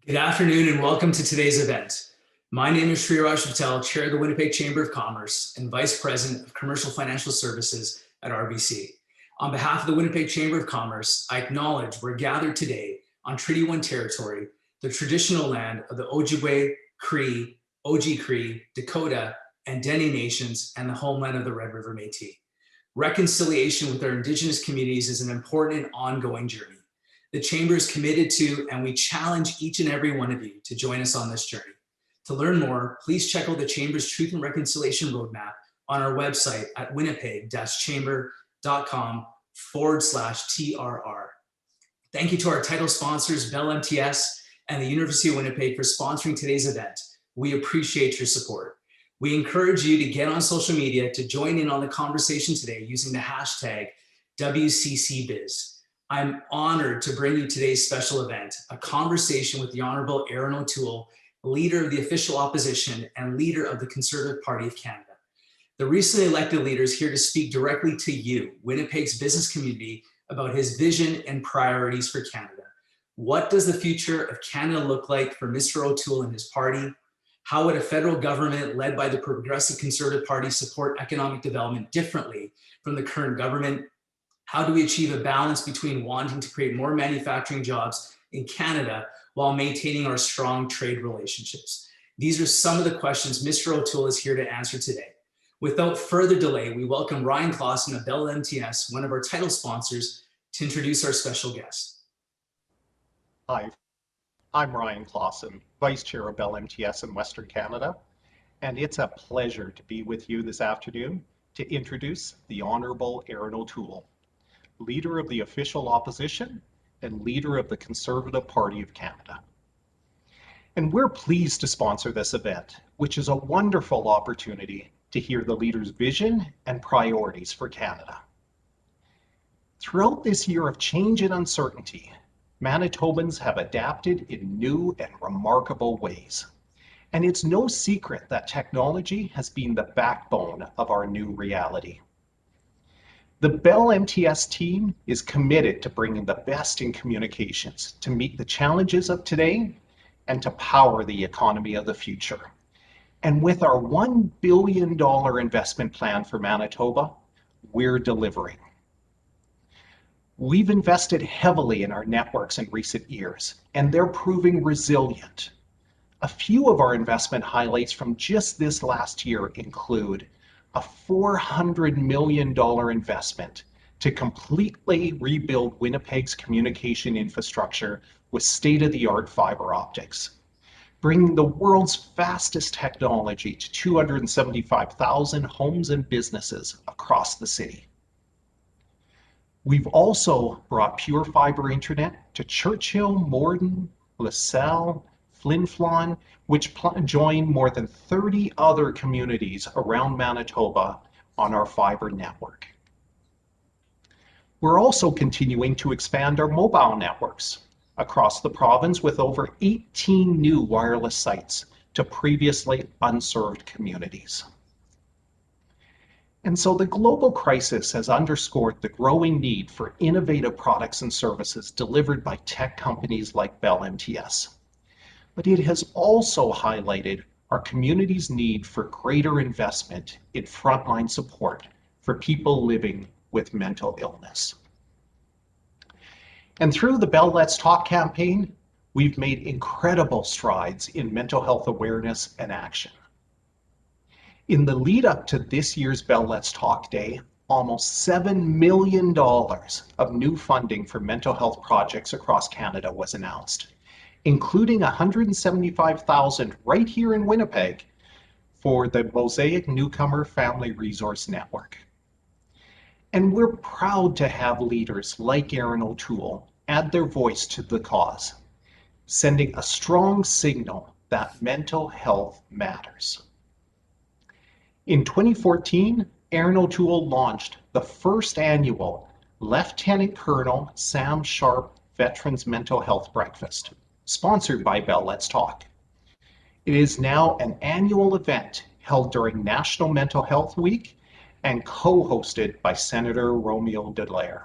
Good afternoon and welcome to today's event. My name is Shreeraj Patel, Chair of the Winnipeg Chamber of Commerce and Vice President of Commercial Financial Services at RBC. On behalf of the Winnipeg Chamber of Commerce, I acknowledge we're gathered today on Treaty 1 territory, the traditional land of the Ojibwe, Cree, Oji-Cree, Dakota, and Dene nations, and the homeland of the Red River Métis. Reconciliation with our Indigenous communities is an important and ongoing journey. The Chamber is committed to, and we challenge each and every one of you to join us on this journey. To learn more, please check out the Chamber's Truth and Reconciliation Roadmap on our website at winnipeg-chamber.com/TRR. Thank you to our title sponsors, Bell MTS and the University of Winnipeg, for sponsoring today's event. We appreciate your support. We encourage you to get on social media to join in on the conversation today using the hashtag WCCBiz. I'm honored to bring you today's special event, a conversation with the Honourable Erin O'Toole, Leader of the Official Opposition and Leader of the Conservative Party of Canada. The recently elected leader is here to speak directly to you, Winnipeg's business community, about his vision and priorities for Canada. What does the future of Canada look like for Mr. O'Toole and his party? How would a federal government led by the Progressive Conservative Party support economic development differently from the current government? How do we achieve a balance between wanting to create more manufacturing jobs in Canada while maintaining our strong trade relationships? These are some of the questions Mr. O'Toole is here to answer today. Without further delay, we welcome Ryan Klassen of Bell MTS, one of our title sponsors, to introduce our special guest. Hi, I'm Ryan Klassen, Vice Chair of Bell MTS in Western Canada, and it's a pleasure to be with you this afternoon to introduce the Honourable Erin O'Toole, Leader of the Official Opposition and Leader of the Conservative Party of Canada. And we're pleased to sponsor this event, which is a wonderful opportunity to hear the leader's vision and priorities for Canada. Throughout this year of change and uncertainty, Manitobans have adapted in new and remarkable ways. And it's no secret that technology has been the backbone of our new reality. The Bell MTS team is committed to bringing the best in communications to meet the challenges of today and to power the economy of the future. And with our $1 billion investment plan for Manitoba, we're delivering. We've invested heavily in our networks in recent years, and they're proving resilient. A few of our investment highlights from just this last year include a $400 million investment to completely rebuild Winnipeg's communication infrastructure with state-of-the-art fiber optics, bringing the world's fastest technology to 275,000 homes and businesses across the city. We've also brought pure fiber internet to Churchill, Morden, LaSalle, Flin Flon, which join more than 30 other communities around Manitoba on our fiber network. We're also continuing to expand our mobile networks across the province with over 18 new wireless sites to previously unserved communities. And so the global crisis has underscored the growing need for innovative products and services delivered by tech companies like Bell MTS. But it has also highlighted our community's need for greater investment in frontline support for people living with mental illness. And through the Bell Let's Talk campaign, we've made incredible strides in mental health awareness and action. In the lead up to this year's Bell Let's Talk Day, almost $7 million of new funding for mental health projects across Canada was announced, including $175,000 right here in Winnipeg for the Mosaic Newcomer Family Resource Network. And we're proud to have leaders like Erin O'Toole add their voice to the cause, sending a strong signal that mental health matters. In 2014, Erin O'Toole launched the first annual Lieutenant Colonel Sam Sharp Veterans Mental Health Breakfast, sponsored by Bell Let's Talk. It is now an annual event held during National Mental Health Week and co-hosted by Senator Romeo Dallaire.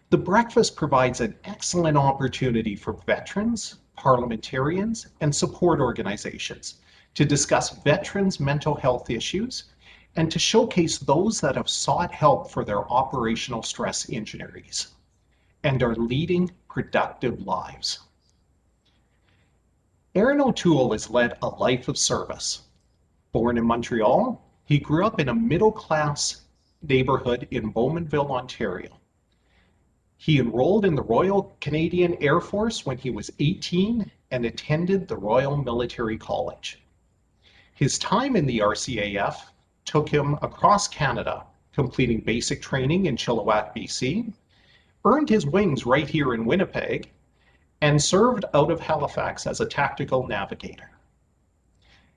The breakfast provides an excellent opportunity for veterans, parliamentarians, and support organizations to discuss veterans' mental health issues and to showcase those that have sought help for their operational stress injuries and are leading productive lives. Erin O'Toole has led a life of service. Born in Montreal, he grew up in a middle-class neighborhood in Bowmanville, Ontario. He enrolled in the Royal Canadian Air Force when he was 18 and attended the Royal Military College. His time in the RCAF took him across Canada, completing basic training in Chilliwack, BC, earned his wings right here in Winnipeg, and served out of Halifax as a tactical navigator.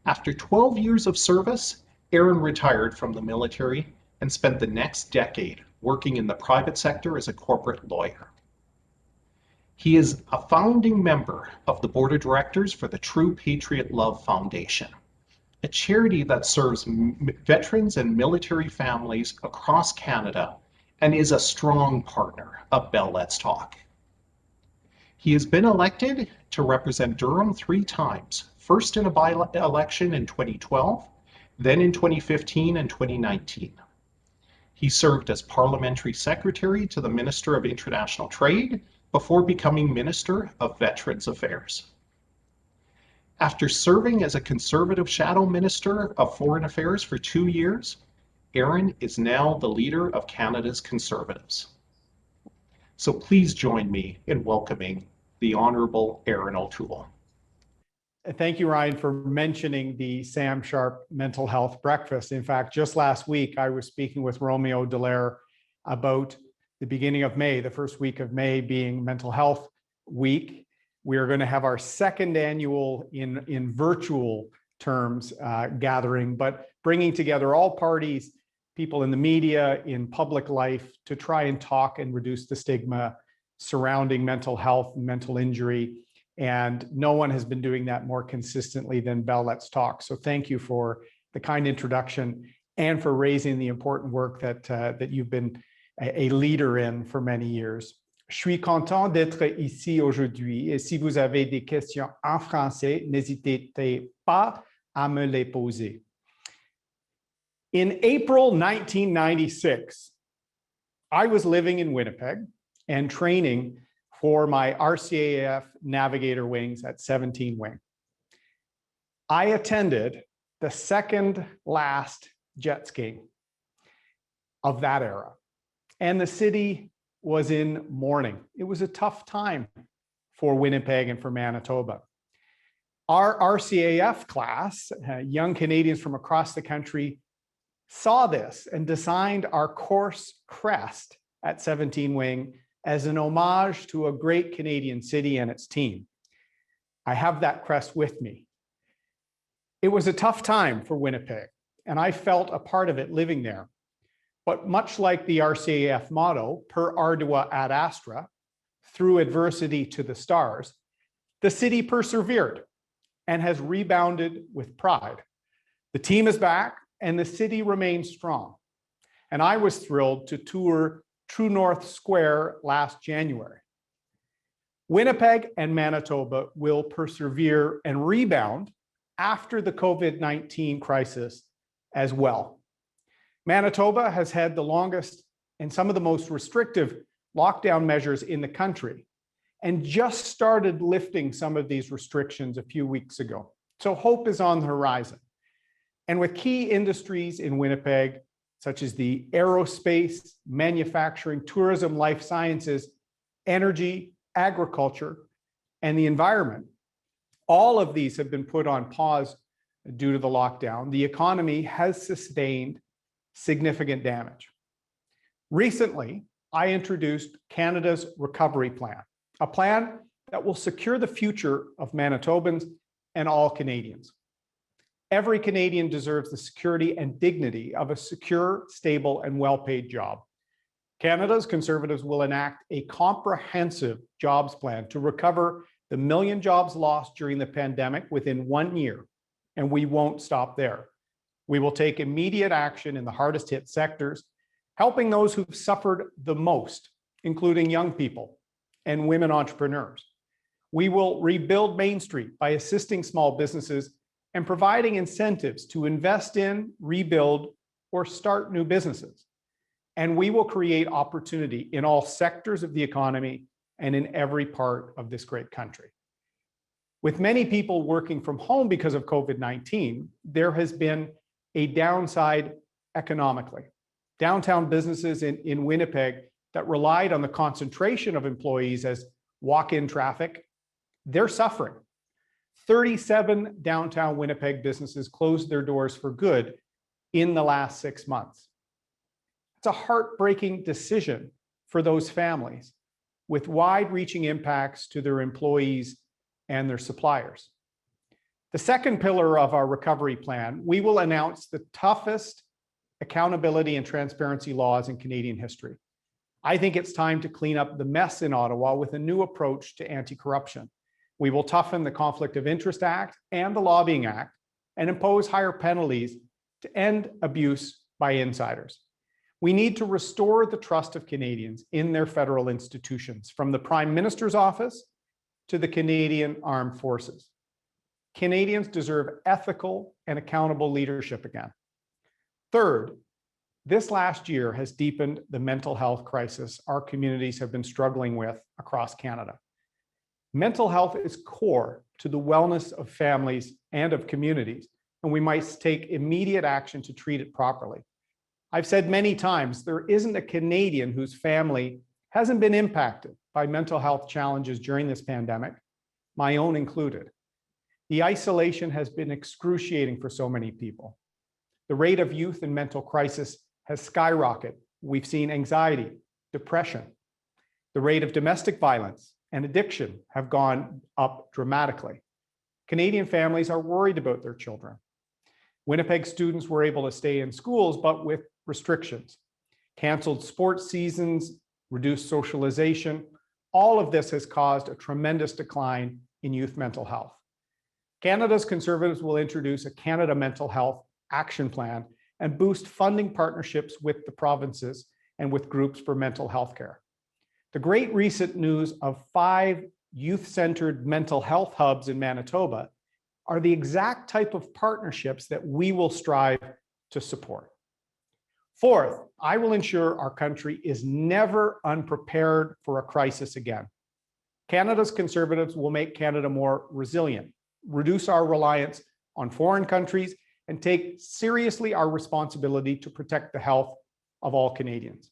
After 12 years of service, Erin retired from the military and spent the next decade working in the private sector as a corporate lawyer. He is a founding member of the board of directors for the True Patriot Love Foundation, a charity that serves veterans and military families across Canada and is a strong partner of Bell Let's Talk. He has been elected to represent Durham 3 times, first in a by-election in 2012, then in 2015 and 2019. He served as Parliamentary Secretary to the Minister of International Trade before becoming Minister of Veterans Affairs. After serving as a Conservative Shadow Minister of Foreign Affairs for 2 years, Erin is now the leader of Canada's Conservatives. So please join me in welcoming the Honourable Erin O'Toole. Thank you, Ryan, for mentioning the Sam Sharp Mental Health Breakfast. In fact, just last week, I was speaking with Romeo Dallaire about the beginning of May, the first week of May being Mental Health Week. We are going to have our second annual in virtual terms gathering, but bringing together all parties, people in the media, in public life, to try and talk and reduce the stigma surrounding mental health and mental injury. And no one has been doing that more consistently than Bell Let's Talk. So thank you for the kind introduction and for raising the important work that you've been a leader in for many years. Je suis content d'être ici aujourd'hui et si vous avez des questions en français, n'hésitez pas à me les poser. In April 1996, I was living in Winnipeg and training for my RCAF Navigator wings at 17 Wing. I attended the second last jet ski of that era, and the city was in mourning. It was a tough time for Winnipeg and for Manitoba. Our RCAF class, young Canadians from across the country, saw this and designed our course crest at 17 Wing as an homage to a great Canadian city and its team. I have that crest with me. It was a tough time for Winnipeg, and I felt a part of it living there. But much like the RCAF motto, per ardua ad astra, through adversity to the stars, the city persevered and has rebounded with pride. The team is back and the city remains strong. And I was thrilled to tour True North Square last January. Winnipeg and Manitoba will persevere and rebound after the COVID-19 crisis as well. Manitoba has had the longest and some of the most restrictive lockdown measures in the country and just started lifting some of these restrictions a few weeks ago. So hope is on the horizon. And with key industries in Winnipeg, such as the aerospace, manufacturing, tourism, life sciences, energy, agriculture, and the environment, all of these have been put on pause due to the lockdown. The economy has sustained significant damage. Recently, I introduced Canada's Recovery Plan, a plan that will secure the future of Manitobans and all Canadians. Every Canadian deserves the security and dignity of a secure, stable, and well-paid job. Canada's Conservatives will enact a comprehensive jobs plan to recover the 1 million jobs lost during the pandemic within 1 year, and we won't stop there. We will take immediate action in the hardest hit sectors, helping those who've suffered the most, including young people and women entrepreneurs. We will rebuild Main Street by assisting small businesses and providing incentives to invest in, rebuild, or start new businesses. And we will create opportunity in all sectors of the economy and in every part of this great country. With many people working from home because of COVID-19, there has been a downside economically. Downtown businesses in Winnipeg that relied on the concentration of employees as walk-in traffic, they're suffering. 37 downtown Winnipeg businesses closed their doors for good in the last 6 months. It's a heartbreaking decision for those families with wide-reaching impacts to their employees and their suppliers. The second pillar of our recovery plan, we will announce the toughest accountability and transparency laws in Canadian history. I think it's time to clean up the mess in Ottawa with a new approach to anti-corruption. We will toughen the Conflict of Interest Act and the Lobbying Act and impose higher penalties to end abuse by insiders. We need to restore the trust of Canadians in their federal institutions, from the Prime Minister's office to the Canadian Armed Forces. Canadians deserve ethical and accountable leadership again. Third, this last year has deepened the mental health crisis our communities have been struggling with across Canada. Mental health is core to the wellness of families and of communities, and we must take immediate action to treat it properly. I've said many times, there isn't a Canadian whose family hasn't been impacted by mental health challenges during this pandemic, my own included. The isolation has been excruciating for so many people. The rate of youth in mental crisis has skyrocketed. We've seen anxiety, depression. The rate of domestic violence and addiction have gone up dramatically. Canadian families are worried about their children. Winnipeg students were able to stay in schools, but with restrictions. Canceled sports seasons, reduced socialization. All of this has caused a tremendous decline in youth mental health. Canada's Conservatives will introduce a Canada Mental Health Action Plan and boost funding partnerships with the provinces and with groups for mental health care. The great recent news of 5 youth-centered mental health hubs in Manitoba are the exact type of partnerships that we will strive to support. Fourth, I will ensure our country is never unprepared for a crisis again. Canada's Conservatives will make Canada more resilient, reduce our reliance on foreign countries, and take seriously our responsibility to protect the health of all Canadians.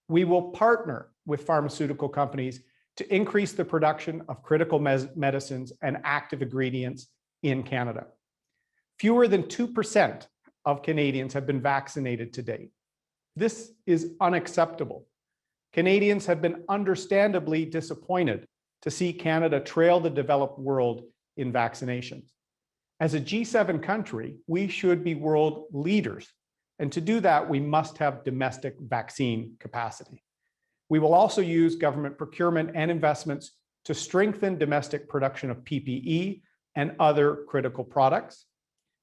We will partner with pharmaceutical companies to increase the production of critical medicines and active ingredients in Canada. Fewer than 2% of Canadians have been vaccinated to date. This is unacceptable. Canadians have been understandably disappointed to see Canada trail the developed world in vaccinations. As a G7 country, we should be world leaders. And to do that, we must have domestic vaccine capacity. We will also use government procurement and investments to strengthen domestic production of PPE and other critical products.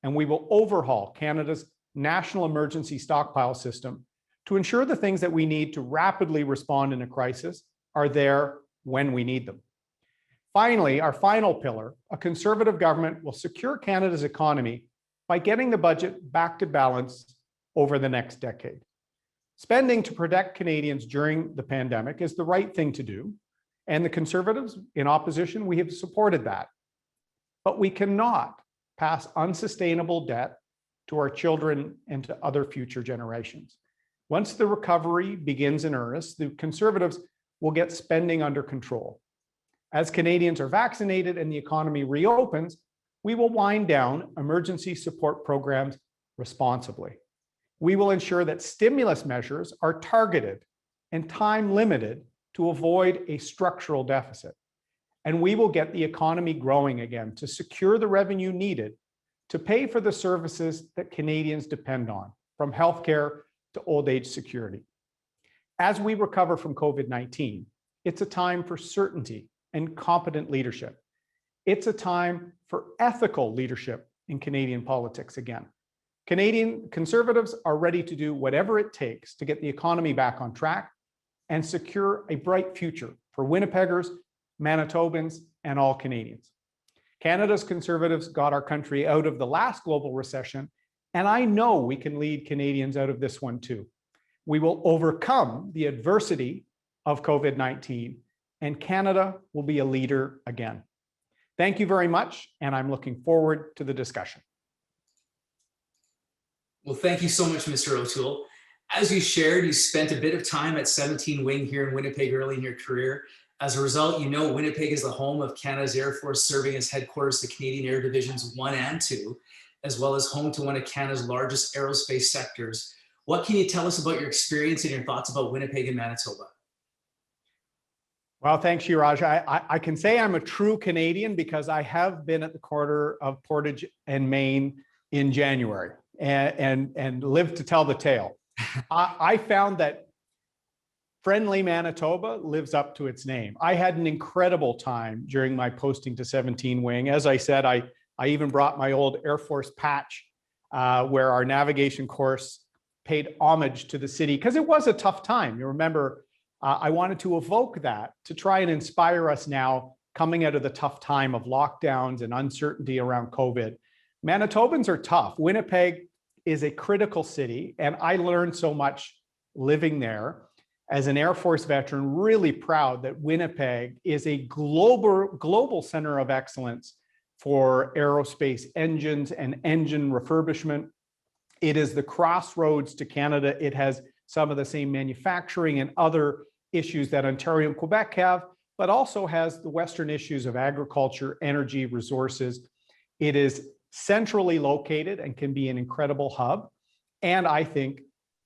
And we will overhaul Canada's national emergency stockpile system to ensure the things that we need to rapidly respond in a crisis are there when we need them. Finally, our final pillar, a Conservative government will secure Canada's economy by getting the budget back to balance over the next decade. Spending to protect Canadians during the pandemic is the right thing to do, and the Conservatives in opposition, we have supported that. But we cannot pass unsustainable debt to our children and to other future generations. Once the recovery begins in earnest, the Conservatives will get spending under control. As Canadians are vaccinated and the economy reopens, we will wind down emergency support programs responsibly. We will ensure that stimulus measures are targeted and time limited to avoid a structural deficit. And we will get the economy growing again to secure the revenue needed to pay for the services that Canadians depend on, from healthcare to old age security. As we recover from COVID-19, it's a time for certainty and competent leadership. It's a time for ethical leadership in Canadian politics again. Canadian Conservatives are ready to do whatever it takes to get the economy back on track and secure a bright future for Winnipeggers, Manitobans, and all Canadians. Canada's Conservatives got our country out of the last global recession, and I know we can lead Canadians out of this one too. We will overcome the adversity of COVID-19, and Canada will be a leader again. Thank you very much, and I'm looking forward to the discussion. Well, thank you so much, Mr. O'Toole. As you shared, you spent a bit of time at 17 Wing here in Winnipeg early in your career. As a result, you know Winnipeg is the home of Canada's Air Force, serving as headquarters to Canadian Air Divisions 1 and 2, as well as home to one of Canada's largest aerospace sectors. What can you tell us about your experience and your thoughts about Winnipeg and Manitoba? Well, thanks, Shreeraj. I can say I'm a true Canadian because I have been at the corner of Portage and Main in January and lived to tell the tale. I found that friendly Manitoba lives up to its name. I had an incredible time during my posting to 17 Wing. As I said, I even brought my old Air Force patch where our navigation course paid homage to the city because it was a tough time. You remember, I wanted to evoke that to try and inspire us now coming out of the tough time of lockdowns and uncertainty around COVID. Manitobans are tough. Winnipeg is a critical city, and I learned so much living there. As an Air Force veteran, really proud that Winnipeg is a global center of excellence for aerospace engines and engine refurbishment. It is the crossroads to Canada. It has some of the same manufacturing and other issues that Ontario and Quebec have, but also has the Western issues of agriculture, energy, resources. It is centrally located and can be an incredible hub. And I think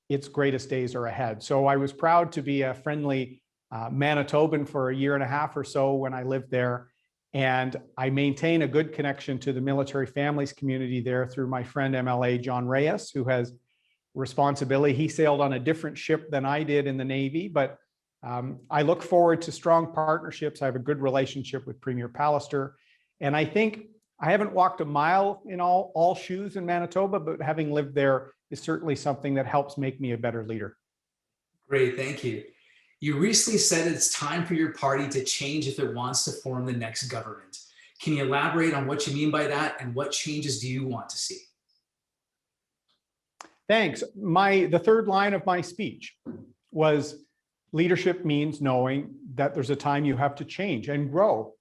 its greatest days are ahead. So I was proud to be a friendly Manitoban for a year and a half or so when I lived there. And I maintain a good connection to the military families community there through my friend MLA John Reyes, who has responsibility. He sailed on a different ship than I did in the Navy, but I look forward to strong partnerships. I have a good relationship with Premier Pallister. And I think I haven't walked a mile in all shoes in Manitoba, but having lived there is certainly something that helps make me a better leader. Great, thank you. You recently said it's time for your party to change if it wants to form the next government. Can you elaborate on what you mean by that and what changes do you want to see? Thanks. The third line of my speech was leadership means knowing that there's a time you have to change and grow.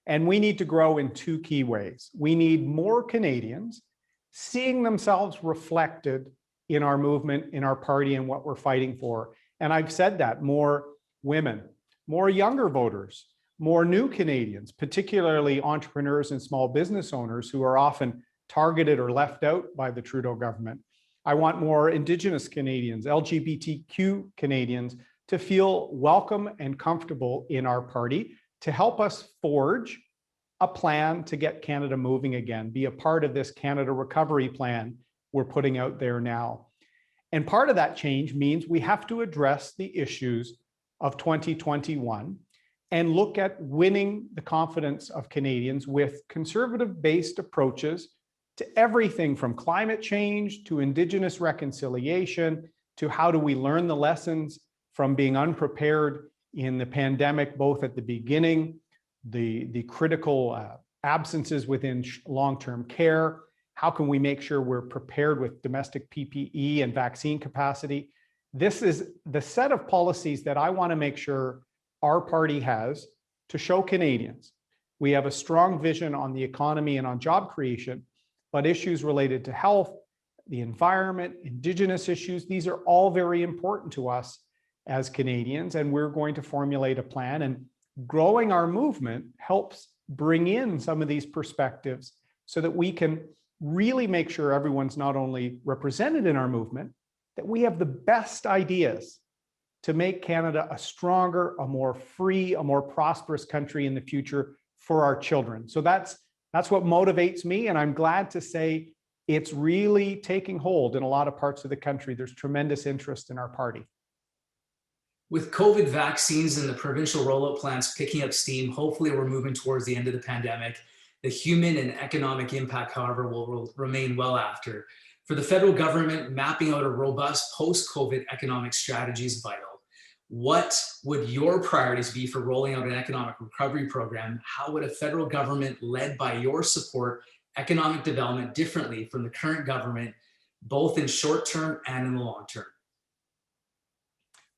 And we need to grow in two key ways. We need more Canadians seeing themselves reflected in our movement, in our party, and what we're fighting for. And I've said that, more women, more younger voters, more new Canadians, particularly entrepreneurs and small business owners who are often targeted or left out by the Trudeau government. I want more Indigenous Canadians, LGBTQ Canadians to feel welcome and comfortable in our party, to help us forge a plan to get Canada moving again, be a part of this Canada recovery plan we're putting out there now. And part of that change means we have to address the issues of 2021 and look at winning the confidence of Canadians with conservative-based approaches to everything from climate change to Indigenous reconciliation to how do we learn the lessons from being unprepared in the pandemic, both at the beginning, the critical absences within long-term care. How can we make sure we're prepared with domestic PPE and vaccine capacity? This is the set of policies that I want to make sure our party has to show Canadians we have a strong vision on the economy and on job creation, but issues related to health, the environment, Indigenous issues, these are all very important to us as Canadians, and we're going to formulate a plan. And growing our movement helps bring in some of these perspectives so that we can really make sure everyone's not only represented in our movement, that we have the best ideas to make Canada a stronger, a more free, a more prosperous country in the future for our children. So that's what motivates me. And I'm glad to say it's really taking hold in a lot of parts of the country. There's tremendous interest in our party. With COVID vaccines and the provincial rollout plans picking up steam, hopefully we're moving towards the end of the pandemic. The human and economic impact, however, will remain well after. For the federal government, mapping out a robust post-COVID economic strategy is vital. What would your priorities be for rolling out an economic recovery program? How would a federal government led by your support economic development differently from the current government, both in short term and in the long term?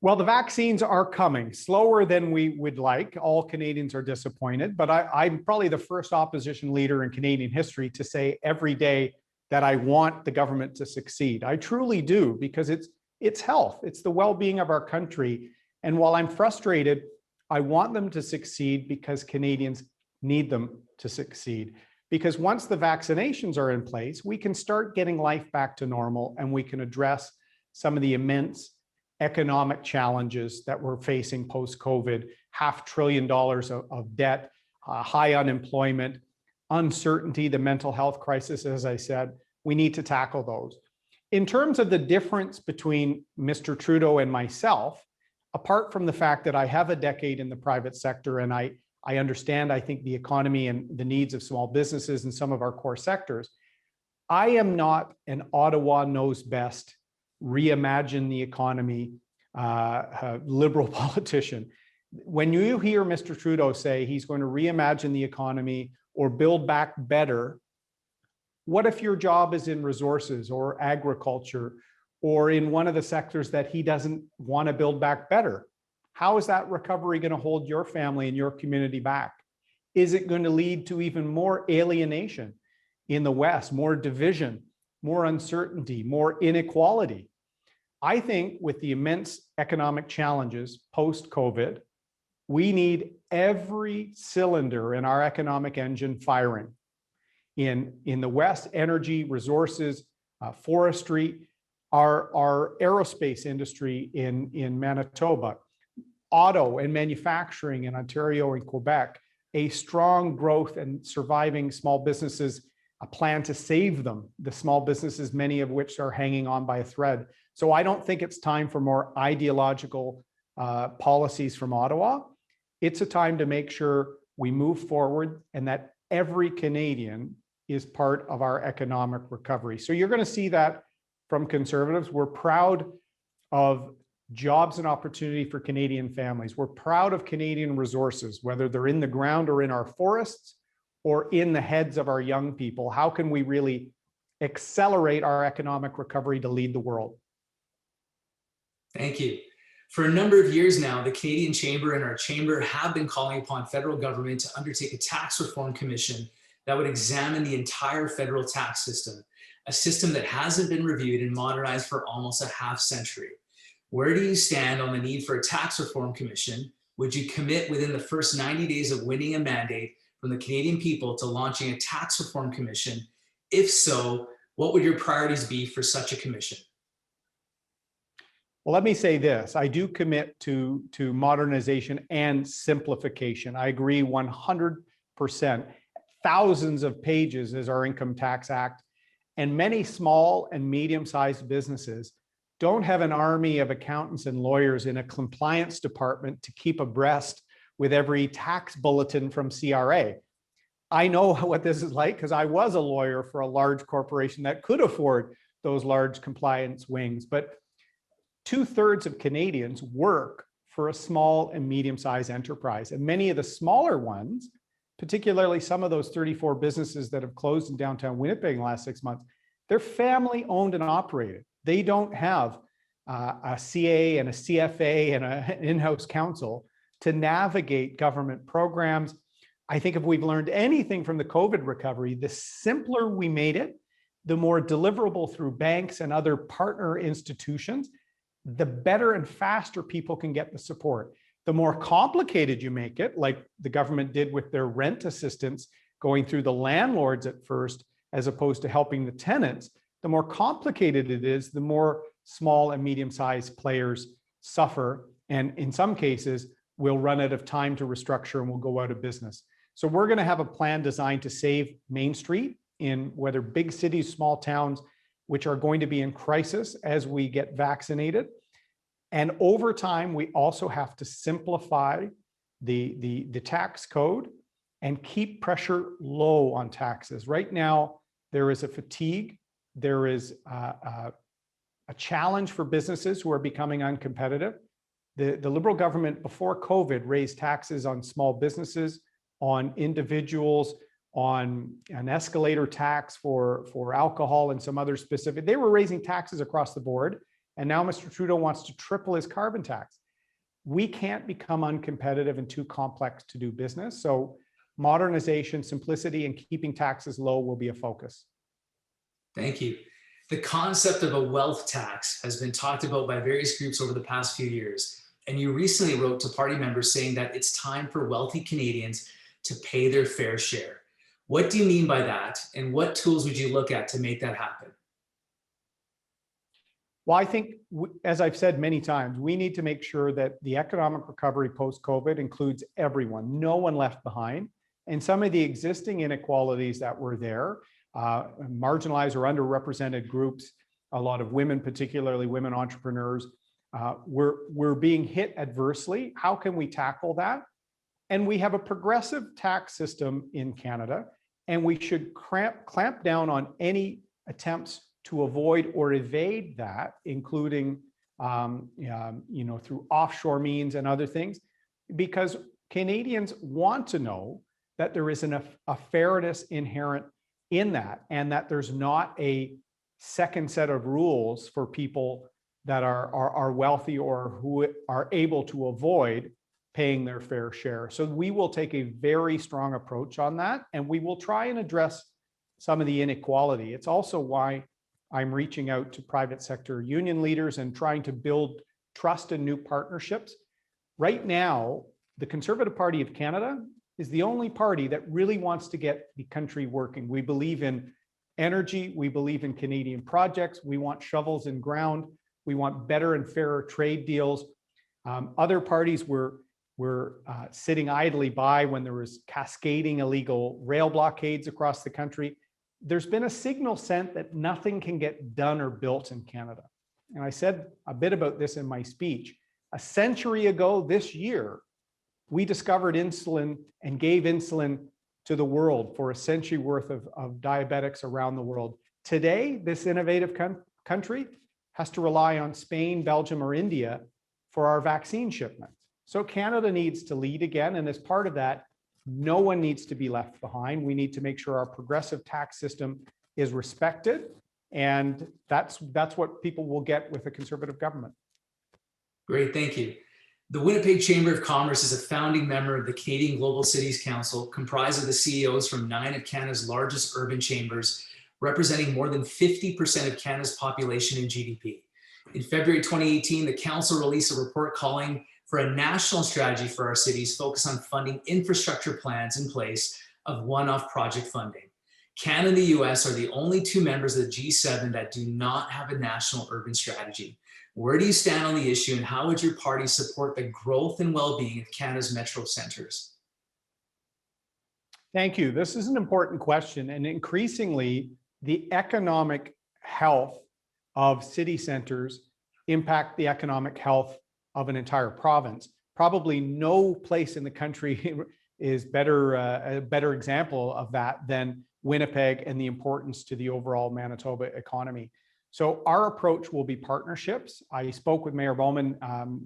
Well, the vaccines are coming slower than we would like. All Canadians are disappointed, but I'm probably the first opposition leader in Canadian history to say every day that I want the government to succeed. I truly do, because it's health, it's the well-being of our country. And while I'm frustrated, I want them to succeed because Canadians need them to succeed. Because once the vaccinations are in place, we can start getting life back to normal, and we can address some of the immense economic challenges that we're facing post-COVID, $500 billion of debt, high unemployment, uncertainty, the mental health crisis, as I said. We need to tackle those. In terms of the difference between Mr. Trudeau and myself, apart from the fact that I have a decade in the private sector and I understand, I think, the economy and the needs of small businesses and some of our core sectors, I am not an Ottawa knows best, reimagine the economy, liberal politician. When you hear Mr. Trudeau say he's going to reimagine the economy or build back better, what if your job is in resources or agriculture or in one of the sectors that he doesn't want to build back better? How is that recovery going to hold your family and your community back? Is it going to lead to even more alienation in the West, more division, more uncertainty, more inequality? I think with the immense economic challenges post-COVID, we need every cylinder in our economic engine firing. In the West, energy, resources, forestry, our aerospace industry in Manitoba, auto and manufacturing in Ontario and Quebec, a strong growth and surviving small businesses, a plan to save them, the small businesses, many of which are hanging on by a thread. So I don't think it's time for more ideological policies from Ottawa. It's a time to make sure we move forward and that every Canadian is part of our economic recovery. So you're going to see that from Conservatives. We're proud of jobs and opportunity for Canadian families. We're proud of Canadian resources, whether they're in the ground or in our forests or in the heads of our young people. How can we really accelerate our economic recovery to lead the world? Thank you. For a number of years now, the Canadian Chamber and our Chamber have been calling upon federal government to undertake a tax reform commission that would examine the entire federal tax system, a system that hasn't been reviewed and modernized for almost a half century. Where do you stand on the need for a tax reform commission? Would you commit within the first 90 days of winning a mandate from the Canadian people to launching a tax reform commission? If so, what would your priorities be for such a commission? Well, let me say this. I do commit to modernization and simplification. I agree 100%. Thousands of pages is our Income Tax Act, and many small and medium-sized businesses don't have an army of accountants and lawyers in a compliance department to keep abreast with every tax bulletin from CRA. I know what this is like because I was a lawyer for a large corporation that could afford those large compliance wings, but 2/3 of Canadians work for a small and medium-sized enterprise. And many of the smaller ones, particularly some of those 34 businesses that have closed in downtown Winnipeg in the last 6 months, they're family owned and operated. They don't have a CA and a CFA and an in-house counsel to navigate government programs. I think if we've learned anything from the COVID recovery, the simpler we made it, the more deliverable through banks and other partner institutions, the better and faster people can get the support. The more complicated you make it, like the government did with their rent assistance, going through the landlords at first, as opposed to helping the tenants, the more complicated it is, the more small and medium-sized players suffer. And in some cases, will run out of time to restructure and will go out of business. So we're going to have a plan designed to save Main Street in whether big cities, small towns, which are going to be in crisis as we get vaccinated. And over time, we also have to simplify the tax code and keep pressure low on taxes. Right now, there is a fatigue. There is a challenge for businesses who are becoming uncompetitive. The Liberal government before COVID raised taxes on small businesses, on individuals, on an escalator tax for alcohol and some other specific. They were raising taxes across the board. And now Mr. Trudeau wants to triple his carbon tax. We can't become uncompetitive and too complex to do business. So modernization, simplicity, and keeping taxes low will be a focus. Thank you. The concept of a wealth tax has been talked about by various groups over the past few years. And you recently wrote to party members saying that it's time for wealthy Canadians to pay their fair share. What do you mean by that? And what tools would you look at to make that happen? Well, I think, as I've said many times, we need to make sure that the economic recovery post-COVID includes everyone, no one left behind. And some of the existing inequalities that were there, marginalized or underrepresented groups, a lot of women, particularly women entrepreneurs, were being hit adversely. How can we tackle that? And we have a progressive tax system in Canada, and we should clamp down on any attempts to avoid or evade that, including through offshore means and other things, because Canadians want to know that there is a fairness inherent in that, and that there's not a second set of rules for people that are wealthy or who are able to avoid paying their fair share. So we will take a very strong approach on that, and we will try and address some of the inequality. It's also why I'm reaching out to private sector union leaders and trying to build trust and new partnerships. Right now, the Conservative Party of Canada is the only party that really wants to get the country working. We believe in energy. We believe in Canadian projects. We want shovels in ground. We want better and fairer trade deals. Other parties were sitting idly by when there was cascading illegal rail blockades across the country. There's been a signal sent that nothing can get done or built in Canada. And I said a bit about this in my speech. A century ago this year, we discovered insulin and gave insulin to the world for a century worth of diabetics around the world. Today, this innovative country has to rely on Spain, Belgium, or India for our vaccine shipments. So Canada needs to lead again. And as part of that, no one needs to be left behind. We need to make sure our progressive tax system is respected. And that's what people will get with a Conservative government. Great, thank you. The Winnipeg Chamber of Commerce is a founding member of the Canadian Global Cities Council, comprised of the CEOs from 9 of Canada's largest urban chambers, representing more than 50% of Canada's population and GDP. In February 2018, the council released a report calling for a national strategy for our cities focused on funding infrastructure plans in place of one-off project funding. Canada and the US are the only two members of the G7 that do not have a national urban strategy. Where do you stand on the issue, and how would your party support the growth and well-being of Canada's metro centers? Thank you. This is an important question, and increasingly, the economic health of city centers impact the economic health of an entire province. Probably no place in the country is a better example of that than Winnipeg and the importance to the overall Manitoba economy. So our approach will be partnerships. I spoke with Mayor Bowman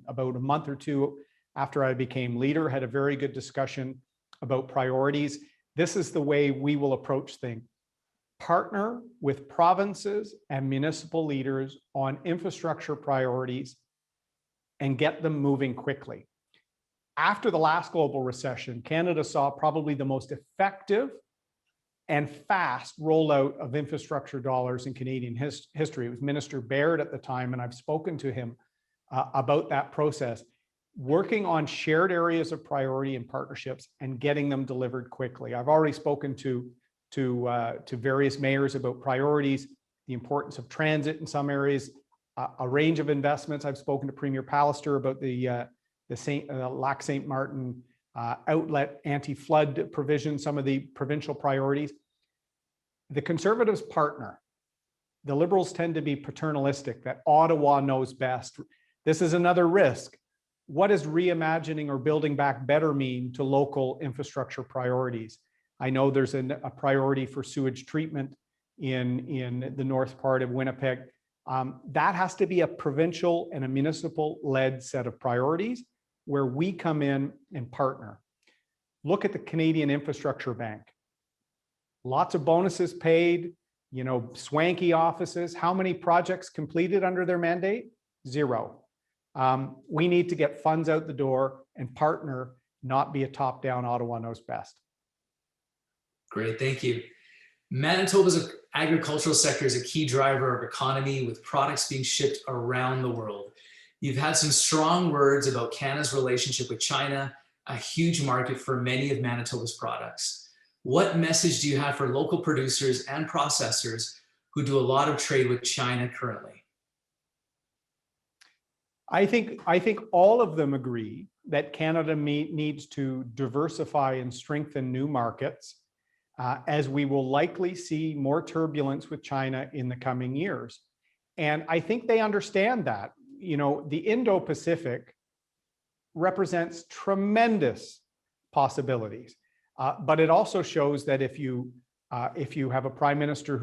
about a month or two after I became leader, had a very good discussion about priorities. This is the way we will approach things. Partner with provinces and municipal leaders on infrastructure priorities and get them moving quickly. After the last global recession, Canada saw probably the most effective and fast rollout of infrastructure dollars in Canadian history. It was Minister Baird at the time, and I've spoken to him about that process, working on shared areas of priority and partnerships and getting them delivered quickly. I've already spoken to various mayors about priorities, the importance of transit in some areas, a range of investments. I've spoken to Premier Pallister about the Lac St. Martin outlet anti-flood provision, some of the provincial priorities. The Conservatives partner. The Liberals tend to be paternalistic, that Ottawa knows best. This is another risk. What does reimagining or building back better mean to local infrastructure priorities? I know there's a priority for sewage treatment in the north part of Winnipeg. That has to be a provincial and a municipal-led set of priorities where we come in and partner. Look at the Canadian Infrastructure Bank. Lots of bonuses paid, swanky offices. How many projects completed under their mandate? 0. We need to get funds out the door and partner, not be a top-down Ottawa knows best. Great, thank you. Manitoba's agricultural sector is a key driver of economy with products being shipped around the world. You've had some strong words about Canada's relationship with China, a huge market for many of Manitoba's products. What message do you have for local producers and processors who do a lot of trade with China currently? I think all of them agree that Canada needs to diversify and strengthen new markets, as we will likely see more turbulence with China in the coming years. And I think they understand that. The Indo-Pacific represents tremendous possibilities, but it also shows that if you have a prime minister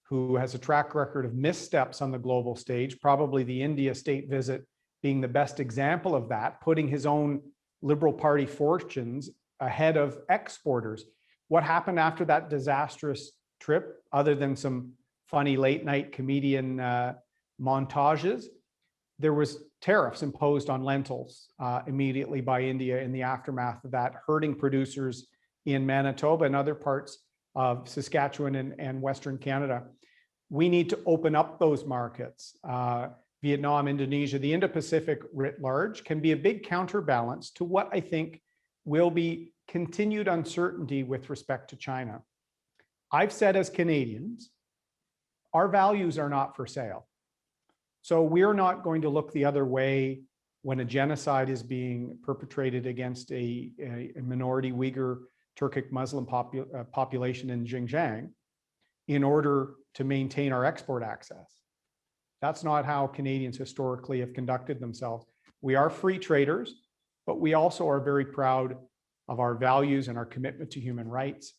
who has a track record of missteps on the global stage, probably the India state visit being the best example of that, putting his own Liberal Party fortunes ahead of exporters. What happened after that disastrous trip, other than some funny late night comedian montages? There was tariffs imposed on lentils immediately by India in the aftermath of that, hurting producers in Manitoba and other parts of Saskatchewan and Western Canada. We need to open up those markets. Vietnam, Indonesia, the Indo-Pacific writ large can be a big counterbalance to what I think will be continued uncertainty with respect to China. I've said as Canadians, our values are not for sale. So we're not going to look the other way when a genocide is being perpetrated against a minority Uyghur Turkic Muslim population in Xinjiang in order to maintain our export access. That's not how Canadians historically have conducted themselves. We are free traders, but we also are very proud of our values and our commitment to human rights.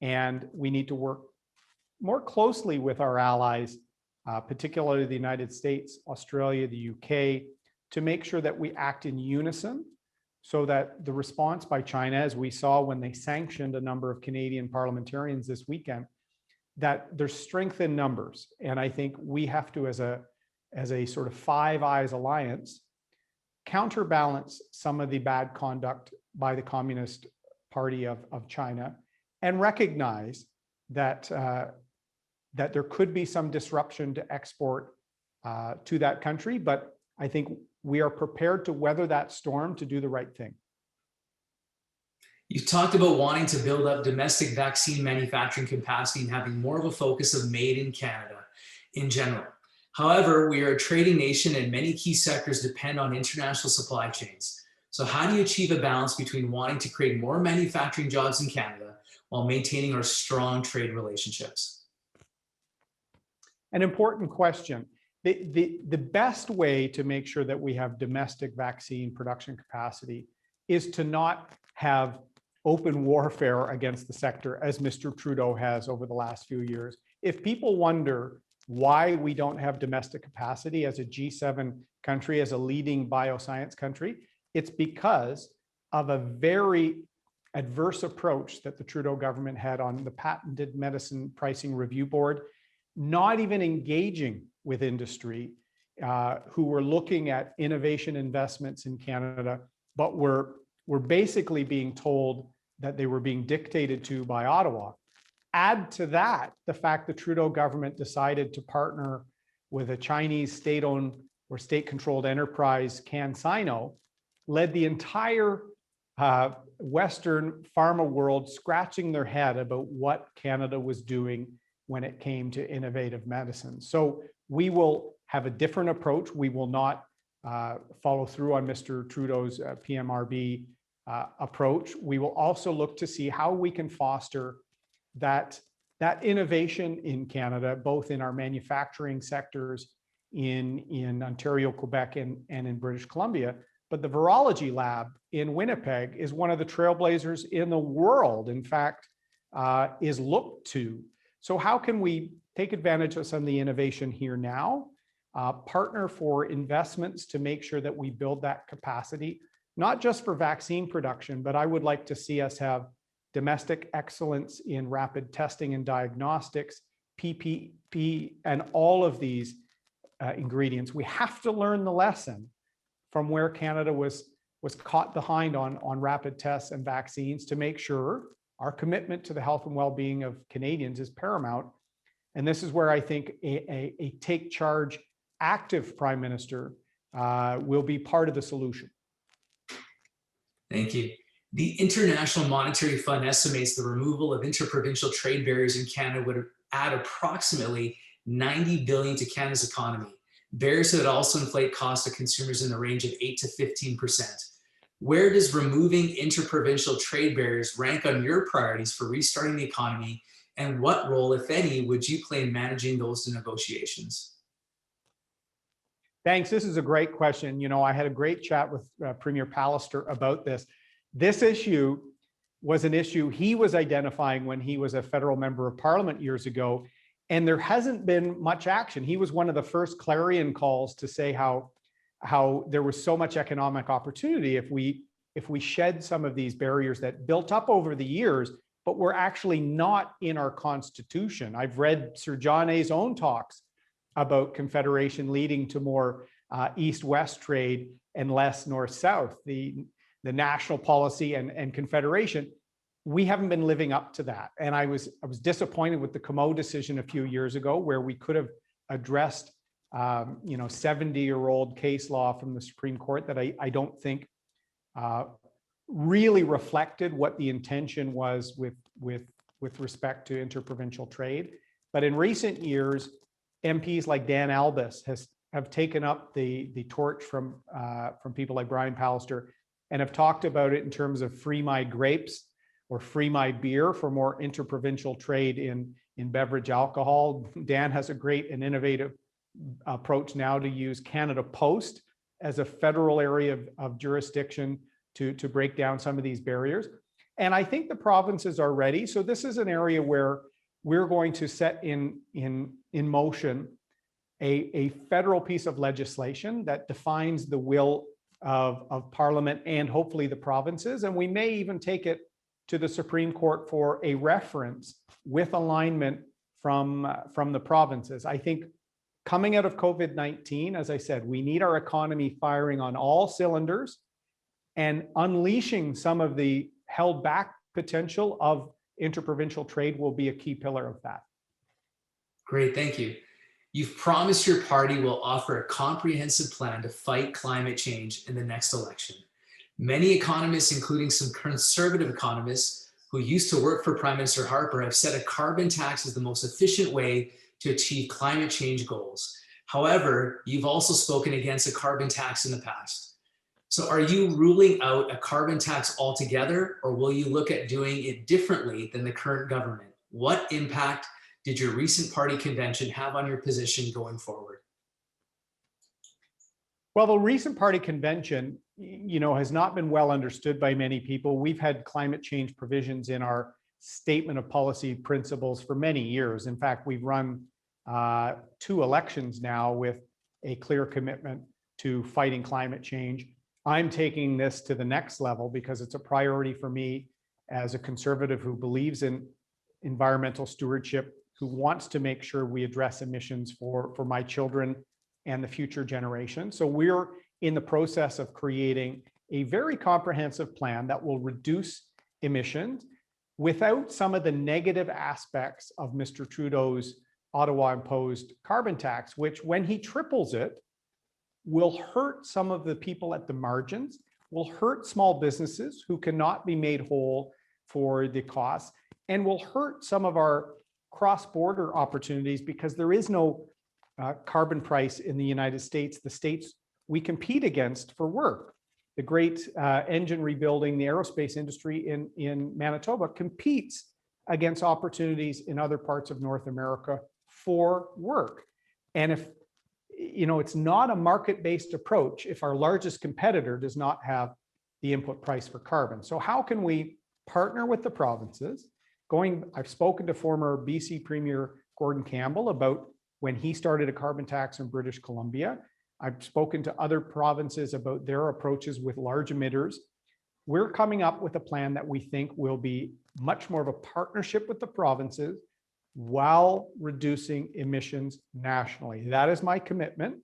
And we need to work more closely with our allies, particularly the United States, Australia, the UK, to make sure that we act in unison so that the response by China, as we saw when they sanctioned a number of Canadian parliamentarians this weekend, that there's strength in numbers. And I think we have to, as a sort of Five Eyes alliance, counterbalance some of the bad conduct by the Communist Party of China and recognize that that there could be some disruption to export to that country, but I think we are prepared to weather that storm to do the right thing. You've talked about wanting to build up domestic vaccine manufacturing capacity and having more of a focus of made in Canada in general. However, we are a trading nation and many key sectors depend on international supply chains. So how do you achieve a balance between wanting to create more manufacturing jobs in Canada while maintaining our strong trade relationships? An important question. The best way to make sure that we have domestic vaccine production capacity is to not have open warfare against the sector as Mr. Trudeau has over the last few years. If people wonder why we don't have domestic capacity as a G7 country, as a leading bioscience country, it's because of a very adverse approach that the Trudeau government had on the Patented Medicine Pricing Review Board, not even engaging with industry, who were looking at innovation investments in Canada, but were basically being told that they were being dictated to by Ottawa. Add to that the fact the Trudeau government decided to partner with a Chinese state-owned or state-controlled enterprise, CanSino, led the entire Western pharma world scratching their head about what Canada was doing when it came to innovative medicine. So we will have a different approach. We will not follow through on Mr. Trudeau's PMRB approach. We will also look to see how we can foster that innovation in Canada, both in our manufacturing sectors in Ontario, Quebec, and in British Columbia. But the virology lab in Winnipeg is one of the trailblazers in the world, in fact, is looked to. So how can we take advantage of some of the innovation here now, partner for investments to make sure that we build that capacity, not just for vaccine production, but I would like to see us have domestic excellence in rapid testing and diagnostics, PPE, and all of these ingredients. We have to learn the lesson from where Canada was caught behind on rapid tests and vaccines to make sure our commitment to the health and well-being of Canadians is paramount. And this is where I think a take charge active Prime Minister will be part of the solution. Thank you. The International Monetary Fund estimates the removal of interprovincial trade barriers in Canada would add approximately $90 billion to Canada's economy. Barriers that also inflate costs to consumers in the range of 8 to 15%. Where does removing interprovincial trade barriers rank on your priorities for restarting the economy? And what role, if any, would you play in managing those negotiations? Thanks. This is a great question. You know, I had a great chat with Premier Pallister about this. This issue was an issue he was identifying when he was a federal member of parliament years ago, and there hasn't been much action. He was one of the first clarion calls to say how there was so much economic opportunity if we shed some of these barriers that built up over the years, but were actually not in our Constitution. I've read Sir John A.'s own talks about Confederation leading to more east-west trade and less north-south. The national policy and Confederation, we haven't been living up to that. And I was disappointed with the Comeau decision a few years ago, where we could have addressed 70-year-old case law from the Supreme Court that I don't think really reflected what the intention was with respect to interprovincial trade. But in recent years, MPs like Dan Albus have taken up the torch from people like Brian Pallister and have talked about it in terms of free my grapes or free my beer for more interprovincial trade in beverage alcohol. Dan has a great and innovative approach now to use Canada Post as a federal area of jurisdiction to break down some of these barriers. And I think the provinces are ready. So this is an area where we're going to set in motion a federal piece of legislation that defines the will of Parliament and hopefully the provinces. And we may even take it to the Supreme Court for a reference with alignment from the provinces. I think coming out of COVID-19, as I said, we need our economy firing on all cylinders and unleashing some of the held back potential of interprovincial trade will be a key pillar of that. Great, thank you. You've promised your party will offer a comprehensive plan to fight climate change in the next election. Many economists, including some conservative economists who used to work for Prime Minister Harper, have said a carbon tax is the most efficient way to achieve climate change goals. However, you've also spoken against a carbon tax in the past. So are you ruling out a carbon tax altogether, or will you look at doing it differently than the current government? What impact did your recent party convention have on your position going forward? Well, the recent party convention, has not been well understood by many people. We've had climate change provisions in our statement of policy principles for many years. In fact, we've run 2 elections now with a clear commitment to fighting climate change. I'm taking this to the next level because it's a priority for me as a conservative who believes in environmental stewardship, who wants to make sure we address emissions for my children and the future generation. So we're in the process of creating a very comprehensive plan that will reduce emissions without some of the negative aspects of Mr. Trudeau's Ottawa imposed carbon tax, which when he triples it, will hurt some of the people at the margins, will hurt small businesses who cannot be made whole for the costs, and will hurt some of our cross-border opportunities because there is no carbon price in the United States, the states we compete against for work. The great engine rebuilding, the aerospace industry in Manitoba competes against opportunities in other parts of North America for work. And if it's not a market-based approach if our largest competitor does not have the input price for carbon. So how can we partner with the provinces? I've spoken to former BC Premier Gordon Campbell about when he started a carbon tax in British Columbia. I've spoken to other provinces about their approaches with large emitters. We're coming up with a plan that we think will be much more of a partnership with the provinces while reducing emissions nationally. That is my commitment.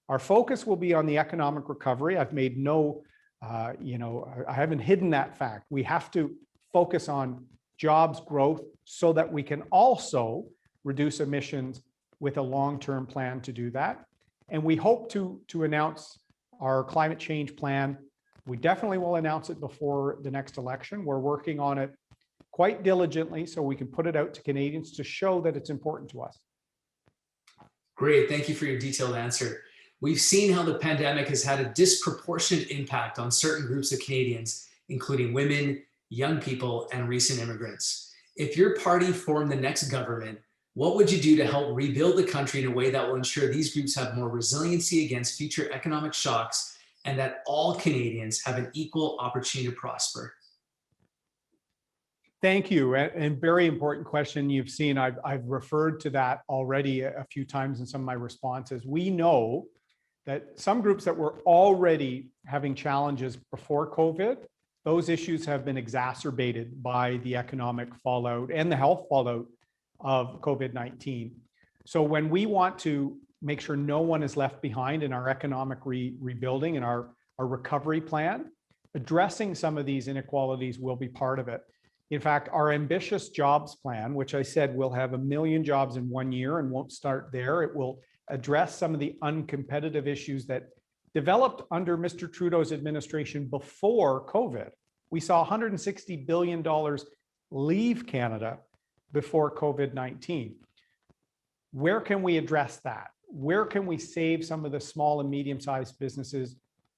Our focus will be on the economic recovery. I've made no, I haven't hidden that fact. We have to focus on jobs growth so that we can also reduce emissions with a long-term plan to do that. And we hope to announce our climate change plan. We definitely will announce it before the next election. We're working on it quite diligently so we can put it out to Canadians to show that it's important to us. Great, thank you for your detailed answer. We've seen how the pandemic has had a disproportionate impact on certain groups of Canadians, including women, young people, and recent immigrants. If your party formed the next government, what would you do to help rebuild the country in a way that will ensure these groups have more resiliency against future economic shocks and that all Canadians have an equal opportunity to prosper? Thank you, and very important question. You've seen, I've referred to that already a few times in some of my responses. We know that some groups that were already having challenges before COVID, those issues have been exacerbated by the economic fallout and the health fallout of COVID-19. So when we want to make sure no one is left behind in our economic rebuilding and our recovery plan, addressing some of these inequalities will be part of it. In fact, our ambitious jobs plan, which I said will have 1 million jobs in 1 year and won't start there, it will address some of the uncompetitive issues that developed under Mr. Trudeau's administration before COVID. We saw $160 billion leave Canada before COVID-19. Where can we address that? Where can we save some of the small and medium-sized businesses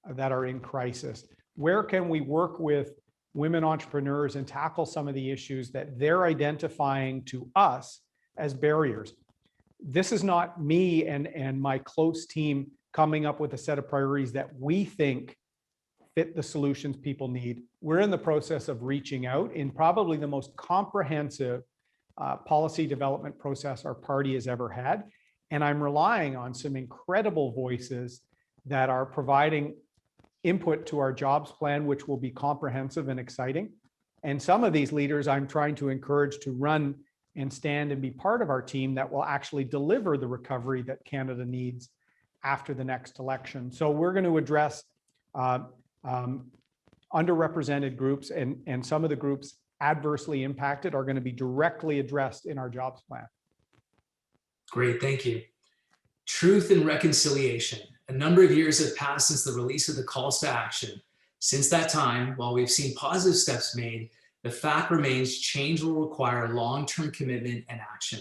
that are in crisis? Where can we work with women entrepreneurs and tackle some of the issues that they're identifying to us as barriers? This is not me and my close team coming up with a set of priorities that we think fit the solutions people need. We're in the process of reaching out in probably the most comprehensive policy development process our party has ever had. And I'm relying on some incredible voices that are providing input to our jobs plan, which will be comprehensive and exciting. And some of these leaders I'm trying to encourage to run and stand and be part of our team that will actually deliver the recovery that Canada needs after the next election. So we're going to address underrepresented groups, and some of the groups adversely impacted are going to be directly addressed in our jobs plan. Great, thank you. Truth and reconciliation. A number of years have passed since the release of the calls to action. Since that time, while we've seen positive steps made, the fact remains change will require long-term commitment and action.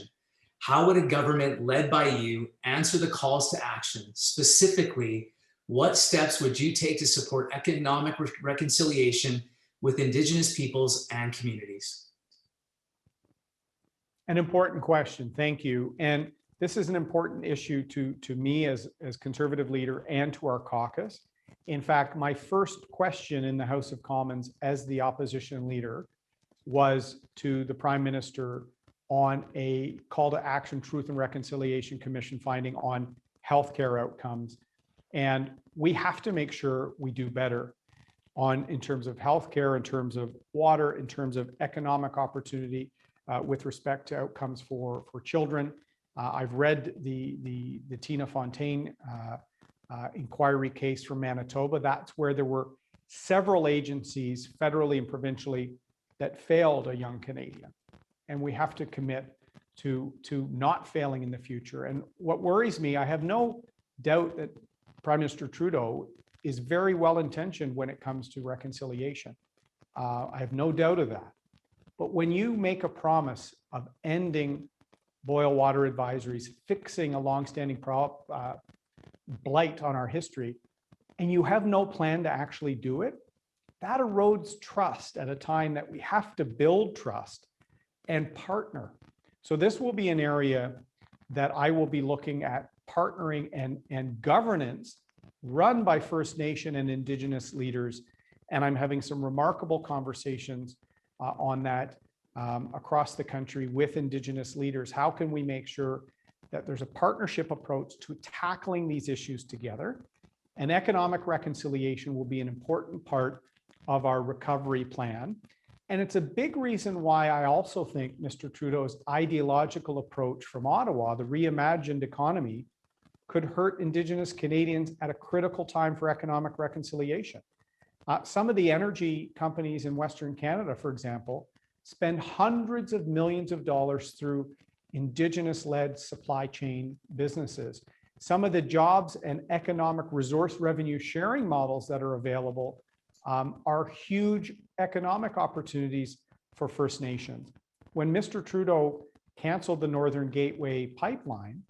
How would a government led by you answer the calls to action? Specifically, what steps would you take to support economic reconciliation with Indigenous peoples and communities? An important question, thank you. And this is an important issue to me as Conservative leader and to our caucus. In fact, my first question in the House of Commons as the opposition leader was to the Prime Minister on a call to action Truth and Reconciliation Commission finding on healthcare outcomes. And we have to make sure we do better in terms of healthcare, in terms of water, in terms of economic opportunity with respect to outcomes for children. I've read the Tina Fontaine inquiry case from Manitoba. That's where there were several agencies, federally and provincially, that failed a young Canadian. And we have to commit to not failing in the future. And what worries me, I have no doubt that Prime Minister Trudeau is very well intentioned when it comes to reconciliation. I have no doubt of that. But when you make a promise of ending boil water advisories, fixing a longstanding blight on our history, and you have no plan to actually do it, that erodes trust at a time that we have to build trust and partner. So this will be an area that I will be looking at partnering and governance run by First Nation and Indigenous leaders. And I'm having some remarkable conversations on that across the country with Indigenous leaders. How can we make sure that there's a partnership approach to tackling these issues together, and economic reconciliation will be an important part of our recovery plan. And it's a big reason why I also think Mr. Trudeau's ideological approach from Ottawa, the reimagined economy, could hurt Indigenous Canadians at a critical time for economic reconciliation. Some of the energy companies in Western Canada, for example, spend hundreds of millions of dollars through Indigenous-led supply chain businesses. Some of the jobs and economic resource revenue sharing models that are available are huge economic opportunities for First Nations. When Mr. Trudeau canceled the Northern Gateway pipeline,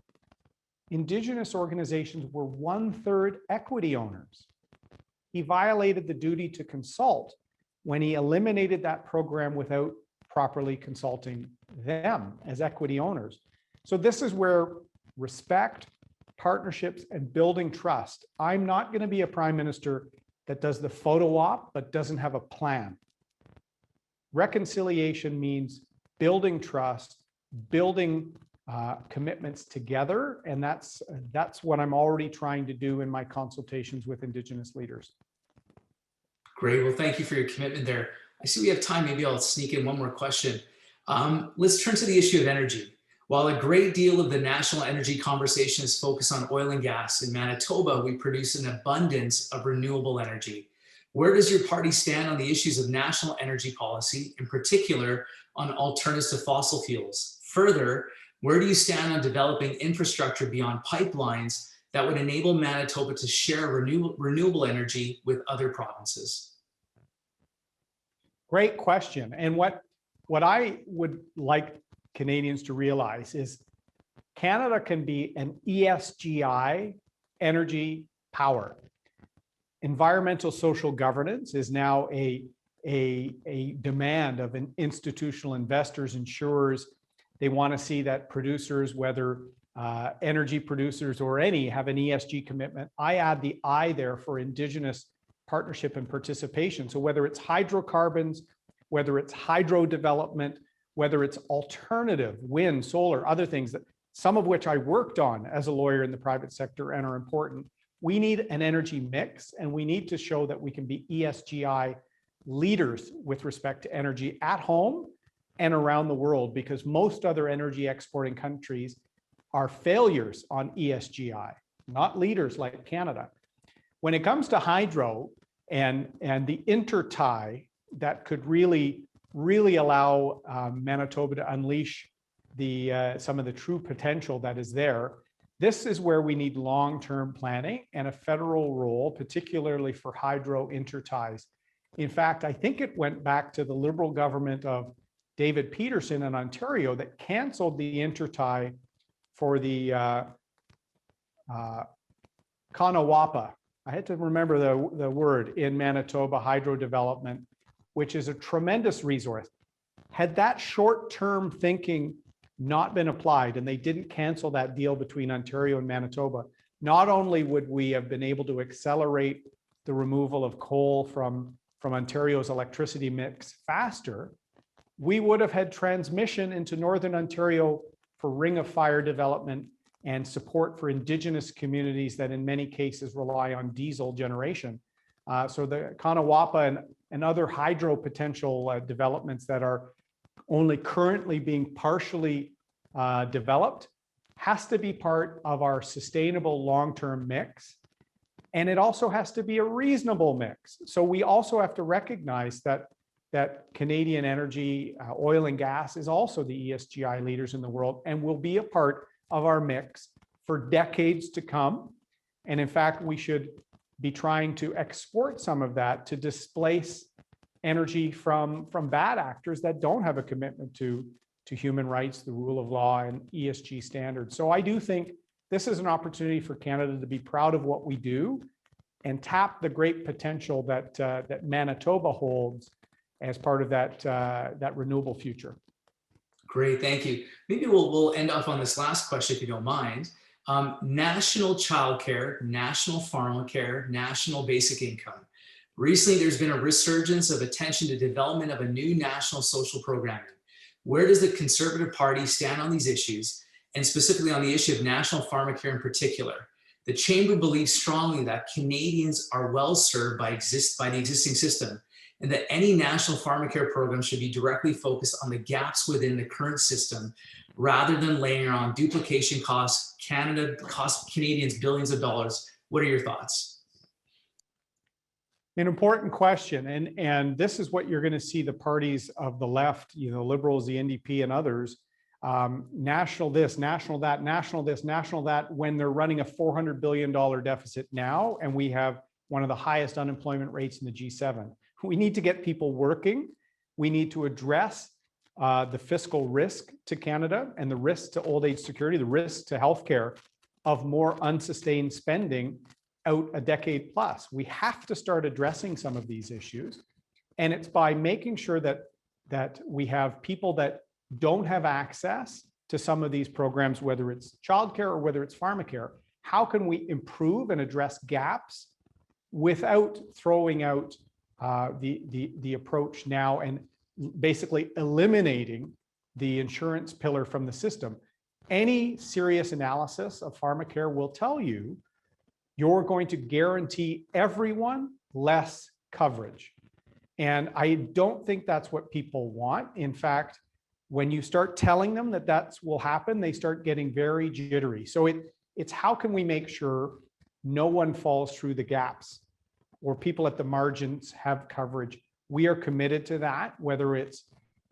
Indigenous organizations were 1/3 equity owners. He violated the duty to consult when he eliminated that program without properly consulting them as equity owners. So this is where respect, partnerships, and building trust. I'm not going to be a prime minister that does the photo op but doesn't have a plan. Reconciliation means building trust, building commitments together, and that's what I'm already trying to do in my consultations with Indigenous leaders. Great. Well, thank you for your commitment there. I see we have time. Maybe I'll sneak in one more question. Let's turn to the issue of energy. While a great deal of the national energy conversation is focused on oil and gas, in Manitoba, we produce an abundance of renewable energy. Where does your party stand on the issues of national energy policy, in particular on alternatives to fossil fuels? Further, where do you stand on developing infrastructure beyond pipelines that would enable Manitoba to share renewable energy with other provinces? Great question. And what I would like Canadians to realize is Canada can be an ESGI energy power. Environmental social governance is now a demand of institutional investors, insurers. They want to see that producers, whether energy producers or any, have an ESG commitment. I add the I there for Indigenous partnership and participation. So whether it's hydrocarbons, whether it's hydro development, whether it's alternative, wind, solar, other things, that some of which I worked on as a lawyer in the private sector and are important. We need an energy mix, and we need to show that we can be ESGI leaders with respect to energy at home and around the world, because most other energy exporting countries are failures on ESGI, not leaders like Canada. When it comes to hydro and the intertie that could really allow Manitoba to unleash some of the true potential that is there, this is where we need long-term planning and a federal role, particularly for hydro interties. In fact, I think it went back to the Liberal government of David Peterson in Ontario that canceled the intertie for the Kanawapa. I had to remember the word in Manitoba, hydro development, which is a tremendous resource. Had that short-term thinking not been applied and they didn't cancel that deal between Ontario and Manitoba, not only would we have been able to accelerate the removal of coal from Ontario's electricity mix faster, we would have had transmission into Northern Ontario for ring of fire development and support for Indigenous communities that in many cases rely on diesel generation. So the Kanawapa and other hydro potential developments that are only currently being partially developed has to be part of our sustainable long-term mix. And it also has to be a reasonable mix. So we also have to recognize that Canadian energy, oil and gas is also the ESGI leaders in the world and will be a part of our mix for decades to come. And in fact, we should be trying to export some of that to displace energy from bad actors that don't have a commitment to human rights, the rule of law, and ESG standards. So I do think this is an opportunity for Canada to be proud of what we do and tap the great potential that Manitoba holds as part of that renewable future. Great, thank you. Maybe we'll end off on this last question, if you don't mind. National childcare, national pharmacare, national basic income. Recently, there's been a resurgence of attention to development of a new national social programming. Where does the Conservative Party stand on these issues? and specifically on the issue of national pharmacare in particular. The Chamber believes strongly that Canadians are well served by the existing system, and that any national pharmacare program should be directly focused on the gaps within the current system rather than laying on duplication costs. Canada costs Canadians billions of dollars. What are your thoughts? An important question, and this is what you're going to see the parties of the left, Liberals, the NDP, and others, national this, national that, national this, national that, when they're running a $400 billion deficit now, and we have one of the highest unemployment rates in the G7. We need to get people working. We need to address the fiscal risk to Canada and the risk to old age security, the risk to healthcare of more unsustained spending out a decade plus. We have to start addressing some of these issues. And it's by making sure that we have people that don't have access to some of these programs, whether it's childcare or whether it's pharmacare. How can we improve and address gaps without throwing out the approach now and basically eliminating the insurance pillar from the system? Any serious analysis of pharmacare will tell you you're going to guarantee everyone less coverage. And I don't think that's what people want. In fact, when you start telling them that that will happen, they start getting very jittery. So it's how can we make sure no one falls through the gaps or people at the margins have coverage? We are committed to that, whether it's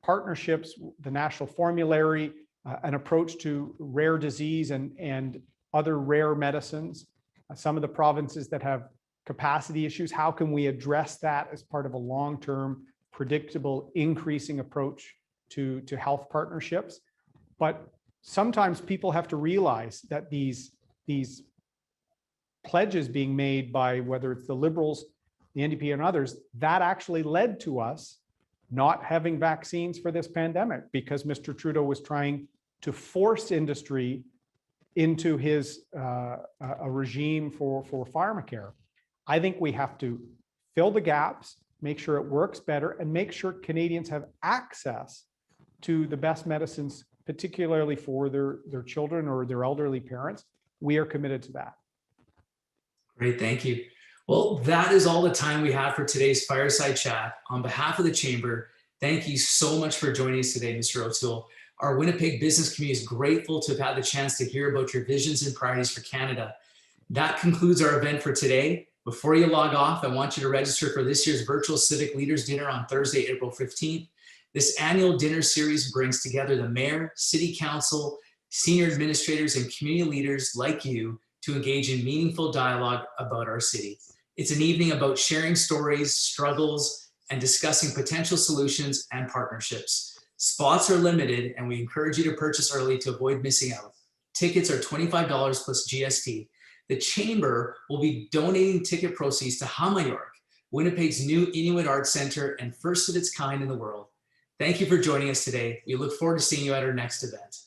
partnerships, the national formulary, an approach to rare disease and other rare medicines. Some of the provinces that have capacity issues, how can we address that as part of a long-term, predictable, increasing approach to health partnerships? But sometimes people have to realize that these pledges being made by whether it's the Liberals, the NDP, and others, that actually led to us not having vaccines for this pandemic because Mr. Trudeau was trying to force industry into his a regime for pharmacare. I think we have to fill the gaps, make sure it works better, and make sure Canadians have access to the best medicines, particularly for their children or their elderly parents. We are committed to that. Great, thank you. Well, that is all the time we have for today's Fireside Chat. On behalf of the Chamber, thank you so much for joining us today, Mr. O'Toole. Our Winnipeg business community is grateful to have had the chance to hear about your visions and priorities for Canada. That concludes our event for today. Before you log off, I want you to register for this year's virtual Civic Leaders Dinner on Thursday, April 15th. This annual dinner series brings together the Mayor, City Council, senior administrators, and community leaders like you to engage in meaningful dialogue about our city. It's an evening about sharing stories, struggles, and discussing potential solutions and partnerships. Spots are limited, and we encourage you to purchase early to avoid missing out. Tickets are $25 plus GST. The Chamber will be donating ticket proceeds to Halifax, Winnipeg's new Inuit Arts Center and first of its kind in the world. Thank you for joining us today. We look forward to seeing you at our next event.